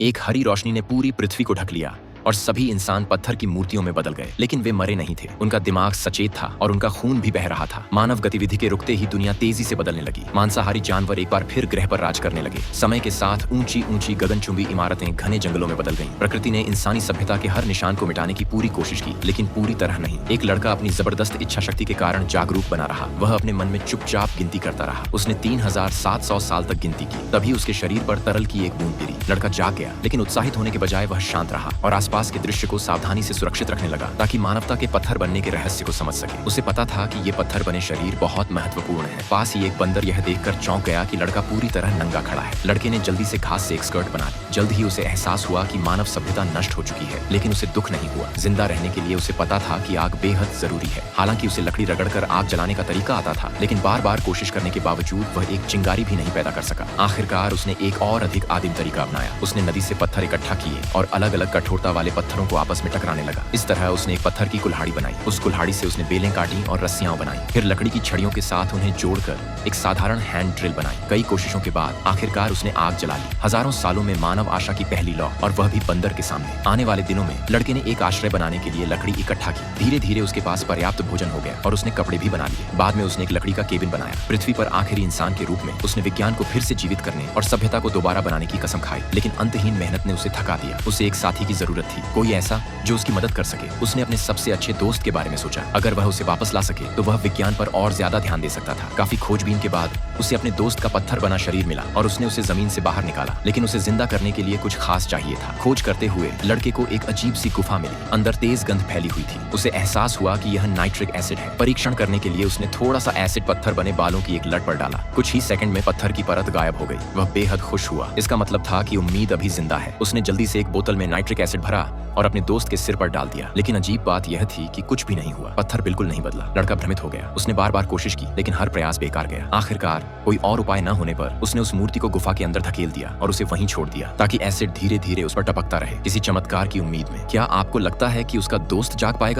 एक हरी रोशनी ने पूरी पृथ्वी को ढक लिया और सभी इंसान पत्थर की मूर्तियों में बदल गए। लेकिन वे मरे नहीं थे, उनका दिमाग सचेत था और उनका खून भी बह रहा था। मानव गतिविधि के रुकते ही दुनिया तेजी से बदलने लगी। मांसाहारी जानवर एक बार फिर ग्रह पर राज करने लगे। समय के साथ ऊंची ऊंची गगनचुंबी इमारतें घने जंगलों में बदल गईं। प्रकृति ने इंसानी सभ्यता के हर निशान को मिटाने की पूरी कोशिश की, लेकिन पूरी तरह नहीं। एक लड़का अपनी जबरदस्त इच्छा शक्ति के कारण जागरूक बना रहा। वह अपने मन में चुपचाप गिनती करता रहा। उसने 3700 साल तक गिनती की। तभी उसके शरीर पर तरल की एक बूंद गिरी। लड़का जाग गया, लेकिन उत्साहित होने के बजाय वह शांत रहा और आसपास के दृश्य को सावधानी से सुरक्षित रखने लगा, ताकि मानवता के पत्थर बनने के रहस्य को समझ सके। उसे पता था कि ये पत्थर बने शरीर बहुत महत्वपूर्ण है। पास ही एक बंदर यह देखकर चौंक गया कि लड़का पूरी तरह नंगा खड़ा है। लड़के ने जल्दी से घास से एक स्कर्ट बना ली। जल्द ही उसे एहसास हुआ कि मानव सभ्यता नष्ट हो चुकी है, लेकिन उसे दुख नहीं हुआ। जिंदा रहने के लिए उसे पता था कि आग बेहद जरूरी है। हालांकि उसे लकड़ी रगड़कर आग जलाने का तरीका आता था, लेकिन बार बार कोशिश करने के बावजूद वह एक चिंगारी भी नहीं पैदा कर सका। आखिरकार उसने एक और अधिक आदिम तरीका अपनाया। उसने नदी से पत्थर इकट्ठा किए और अलग अलग कठोरता वाले पत्थरों को आपस में टकराने लगा। इस तरह उसने एक पत्थर की कुल्हाड़ी बनाई। उस कुल्हाड़ी से उसने बेलें काटी और रस्सियां बनाई। फिर लकड़ी की छड़ियों के साथ उन्हें जोड़कर एक साधारण हैंड ड्रिल बनाई। कई कोशिशों के बाद आखिरकार उसने आग जला ली। हजारों सालों में मानव आशा की पहली लौ, और वह भी बंदर के सामने। आने वाले दिनों में लड़के ने एक आश्रय बनाने के लिए लकड़ी इकट्ठा की। धीरे धीरे उसके पास पर्याप्त भोजन हो गया और उसने कपड़े भी बना लिए। बाद में उसने एक लकड़ी का केबिन बनाया। पृथ्वी पर आखिरी इंसान के रूप में उसने विज्ञान को फिर से जीवित करने और सभ्यता को दोबारा बनाने की कसम खाई। लेकिन अंतहीन मेहनत ने उसे थका दिया। उसे एक साथी की जरूरत थी, कोई ऐसा जो उसकी मदद कर सके। उसने अपने सबसे अच्छे दोस्त के बारे में सोचा। अगर वह उसे वापस ला सके तो वह विज्ञान पर और ज्यादा ध्यान दे सकता था। काफी खोजबीन के बाद उसे अपने दोस्त का पत्थर बना शरीर मिला और उसने उसे जमीन से बाहर निकाला। लेकिन उसे जिंदा करने के लिए कुछ खास चाहिए था। खोज करते हुए लड़के को एक अजीब सी गुफा मिली। अंदर तेज गंध फैली हुई थी। उसे एहसास हुआ कि यह नाइट्रिक एसिड है। परीक्षण करने के लिए उसने थोड़ा सा एसिड पत्थर बने बालों की एक लट पर डाला। कुछ ही सेकंड में पत्थर की परत गायब हो गई। वह बेहद खुश हुआ। इसका मतलब था कि उम्मीद अभी जिंदा है। उसने जल्दी से एक बोतल में नाइट्रिक एसिड भरा और अपने दोस्त के सिर पर डाल दिया। लेकिन अजीब बात यह थी कि कुछ भी नहीं हुआ। पत्थर बिल्कुल नहीं बदला। लड़का भ्रमित हो गया। उसने बार बार कोशिश की, लेकिन हर प्रयास बेकार गया। आखिरकार कोई और उपाय न होने पर उसने उस मूर्ति को गुफा के अंदर धकेल दिया और उसे वहीं छोड़ दिया, ताकि एसिड धीरे धीरे उस पर टपकता रहे, किसी चमत्कार की उम्मीद में। क्या आपको लगता है कि उसका दोस्त जाग पाएगा?